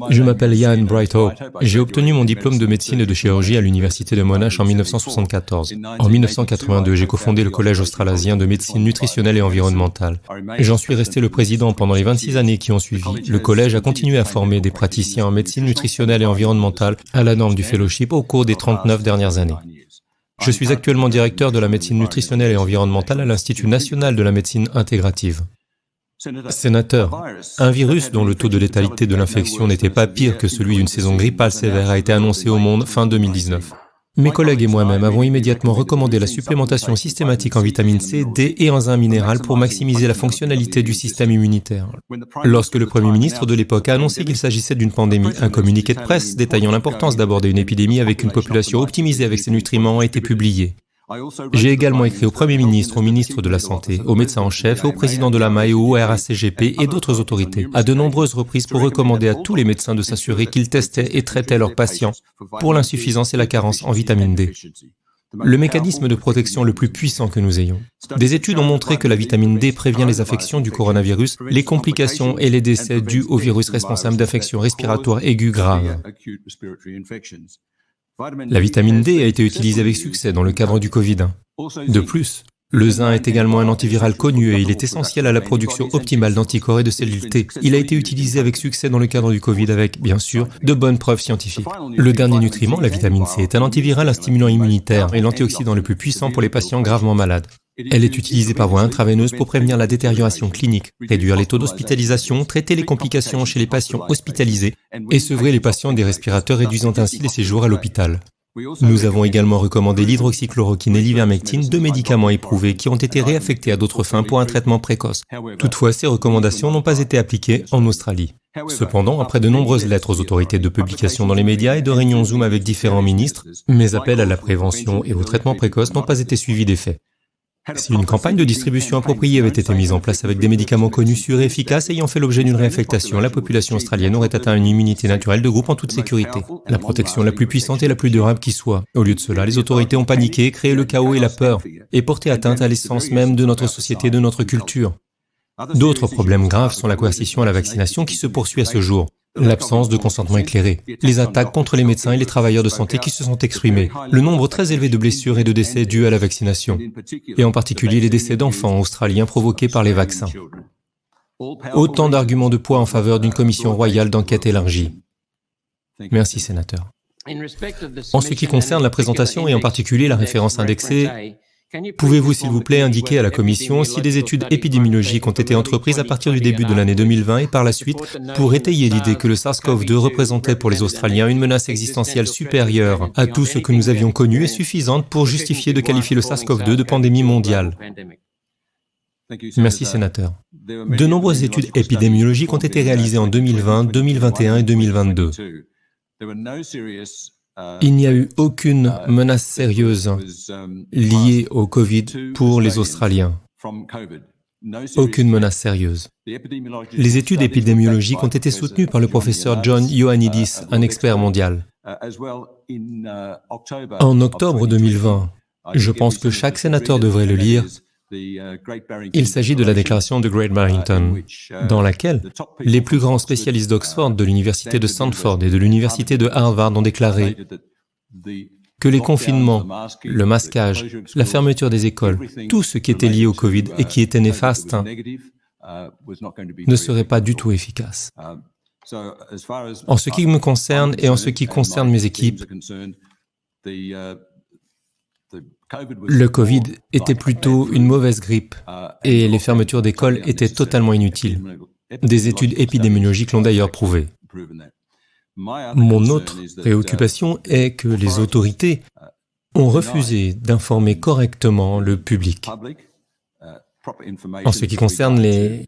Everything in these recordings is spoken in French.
Je m'appelle Ian Brightope. J'ai obtenu mon diplôme de médecine et de chirurgie à l'université de Monash en 1974. En 1982, j'ai cofondé le Collège australasien de médecine nutritionnelle et environnementale. J'en suis resté le président pendant les 26 années qui ont suivi. Le collège a continué à former des praticiens en médecine nutritionnelle et environnementale à la norme du fellowship au cours des 39 dernières années. Je suis actuellement directeur de la médecine nutritionnelle et environnementale à l'Institut national de la médecine intégrative. Sénateur, un virus dont le taux de létalité de l'infection n'était pas pire que celui d'une saison grippale sévère a été annoncé au monde fin 2019. Mes collègues et moi-même avons immédiatement recommandé la supplémentation systématique en vitamine C, D et enzymes minérales pour maximiser la fonctionnalité du système immunitaire. Lorsque le Premier ministre de l'époque a annoncé qu'il s'agissait d'une pandémie, un communiqué de presse détaillant l'importance d'aborder une épidémie avec une population optimisée avec ses nutriments a été publié. J'ai également écrit au Premier ministre, au ministre de la Santé, au médecin en chef, au président de la MAE, au RACGP et d'autres autorités, à de nombreuses reprises pour recommander à tous les médecins de s'assurer qu'ils testaient et traitaient leurs patients pour l'insuffisance et la carence en vitamine D. Le mécanisme de protection le plus puissant que nous ayons. Des études ont montré que la vitamine D prévient les infections du coronavirus, les complications et les décès dus au virus responsable d'infections respiratoires aiguës graves. La vitamine D a été utilisée avec succès dans le cadre du Covid. De plus, le zinc est également un antiviral connu et il est essentiel à la production optimale d'anticorps et de cellules T. Il a été utilisé avec succès dans le cadre du Covid avec, bien sûr, de bonnes preuves scientifiques. Le dernier nutriment, la vitamine C, est un antiviral, un stimulant immunitaire et l'antioxydant le plus puissant pour les patients gravement malades. Elle est utilisée par voie intraveineuse pour prévenir la détérioration clinique, réduire les taux d'hospitalisation, traiter les complications chez les patients hospitalisés et sevrer les patients des respirateurs, réduisant ainsi les séjours à l'hôpital. Nous avons également recommandé l'hydroxychloroquine et l'ivermectine, deux médicaments éprouvés qui ont été réaffectés à d'autres fins pour un traitement précoce. Toutefois, ces recommandations n'ont pas été appliquées en Australie. Cependant, après de nombreuses lettres aux autorités de publication dans les médias et de réunions Zoom avec différents ministres, mes appels à la prévention et au traitement précoce n'ont pas été suivis d'effet. Si une campagne de distribution appropriée avait été mise en place avec des médicaments connus, sûrs et efficaces ayant fait l'objet d'une réaffectation, la population australienne aurait atteint une immunité naturelle de groupe en toute sécurité. La protection la plus puissante et la plus durable qui soit. Au lieu de cela, les autorités ont paniqué, créé le chaos et la peur, et porté atteinte à l'essence même de notre société et de notre culture. D'autres problèmes graves sont la coercition à la vaccination qui se poursuit à ce jour. L'absence de consentement éclairé, les attaques contre les médecins et les travailleurs de santé qui se sont exprimés, le nombre très élevé de blessures et de décès dus à la vaccination, et en particulier les décès d'enfants australiens provoqués par les vaccins. Autant d'arguments de poids en faveur d'une commission royale d'enquête élargie. Merci, sénateur. En ce qui concerne la présentation et en particulier la référence indexée, pouvez-vous s'il vous plaît indiquer à la Commission si des études épidémiologiques ont été entreprises à partir du début de l'année 2020 et par la suite pour étayer l'idée que le SARS-CoV-2 représentait pour les Australiens une menace existentielle supérieure à tout ce que nous avions connu et suffisante pour justifier de qualifier le SARS-CoV-2 de pandémie mondiale? Merci, sénateur. De nombreuses études épidémiologiques ont été réalisées en 2020, 2021 et 2022. Il n'y a eu aucune menace sérieuse liée au Covid pour les Australiens. Aucune menace sérieuse. Les études épidémiologiques ont été soutenues par le professeur John Ioannidis, un expert mondial. En octobre 2020, je pense que chaque sénateur devrait le lire. Il s'agit de la déclaration de Great Barrington, dans laquelle les plus grands spécialistes d'Oxford, de l'université de Stanford et de l'université de Harvard ont déclaré que les confinements, le masquage, la fermeture des écoles, tout ce qui était lié au Covid et qui était néfaste, ne serait pas du tout efficace. En ce qui me concerne et en ce qui concerne mes équipes, le Covid était plutôt une mauvaise grippe et les fermetures d'écoles étaient totalement inutiles. Des études épidémiologiques l'ont d'ailleurs prouvé. Mon autre préoccupation est que les autorités ont refusé d'informer correctement le public. En ce qui concerne les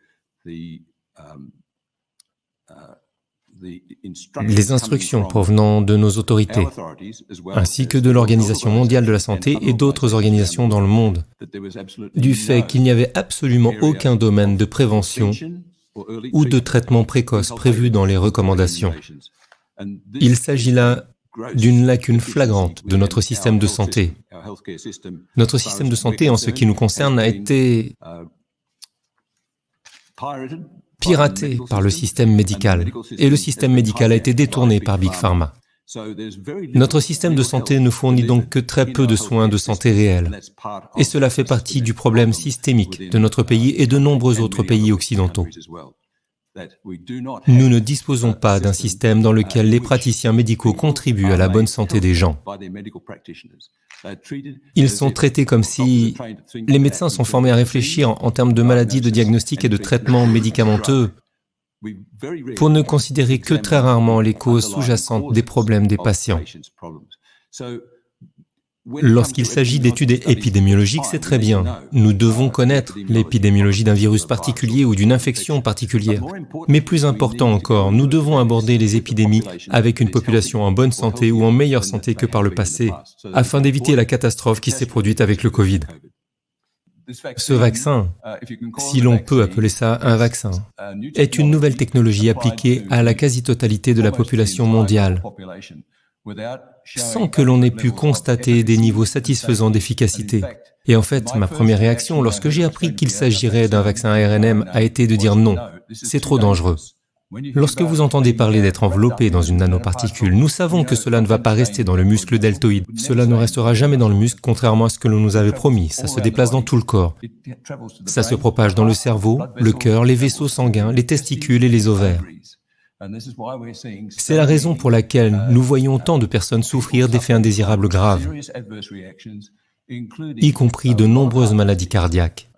instructions provenant de nos autorités, ainsi que de l'Organisation mondiale de la santé et d'autres organisations dans le monde, du fait qu'il n'y avait absolument aucun domaine de prévention ou de traitement précoce prévu dans les recommandations. Il s'agit là d'une lacune flagrante de notre système de santé. Notre système de santé, en ce qui nous concerne, a été piraté par le système médical. Et le système médical a été détourné par Big Pharma. Notre système de santé ne fournit donc que très peu de soins de santé réels. Et cela fait partie du problème systémique de notre pays et de nombreux autres pays occidentaux. Nous ne disposons pas d'un système dans lequel les praticiens médicaux contribuent à la bonne santé des gens. Ils sont traités comme si les médecins sont formés à réfléchir en termes de maladies, de diagnostic et de traitements médicamenteux pour ne considérer que très rarement les causes sous-jacentes des problèmes des patients. Lorsqu'il s'agit d'études épidémiologiques, c'est très bien. Nous devons connaître l'épidémiologie d'un virus particulier ou d'une infection particulière. Mais plus important encore, nous devons aborder les épidémies avec une population en bonne santé ou en meilleure santé que par le passé, afin d'éviter la catastrophe qui s'est produite avec le Covid. Ce vaccin, si l'on peut appeler ça un vaccin, est une nouvelle technologie appliquée à la quasi-totalité de la population mondiale, sans que l'on ait pu constater des niveaux satisfaisants d'efficacité. Et en fait, ma première réaction lorsque j'ai appris qu'il s'agirait d'un vaccin ARNM a été de dire non, c'est trop dangereux. Lorsque vous entendez parler d'être enveloppé dans une nanoparticule, nous savons que cela ne va pas rester dans le muscle deltoïde. Cela ne restera jamais dans le muscle, contrairement à ce que l'on nous avait promis. Ça se déplace dans tout le corps. Ça se propage dans le cerveau, le cœur, les vaisseaux sanguins, les testicules et les ovaires. C'est la raison pour laquelle nous voyons tant de personnes souffrir d'effets indésirables graves, y compris de nombreuses maladies cardiaques,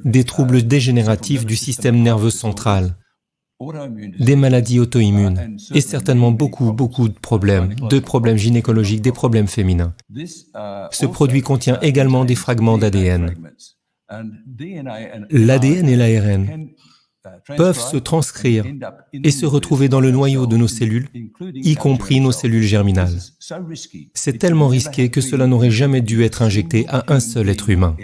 des troubles dégénératifs du système nerveux central, des maladies auto-immunes et certainement beaucoup de problèmes gynécologiques, des problèmes féminins. Ce produit contient également des fragments d'ADN. L'ADN et l'ARN peuvent se transcrire et se retrouver dans le noyau de nos cellules, y compris nos cellules germinales. C'est tellement risqué que cela n'aurait jamais dû être injecté à un seul être humain.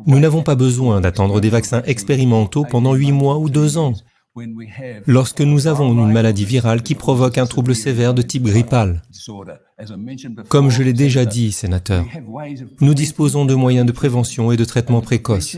Nous n'avons pas besoin d'attendre des vaccins expérimentaux pendant 8 mois ou 2 ans, lorsque nous avons une maladie virale qui provoque un trouble sévère de type grippal. Comme je l'ai déjà dit, sénateur, nous disposons de moyens de prévention et de traitement précoce.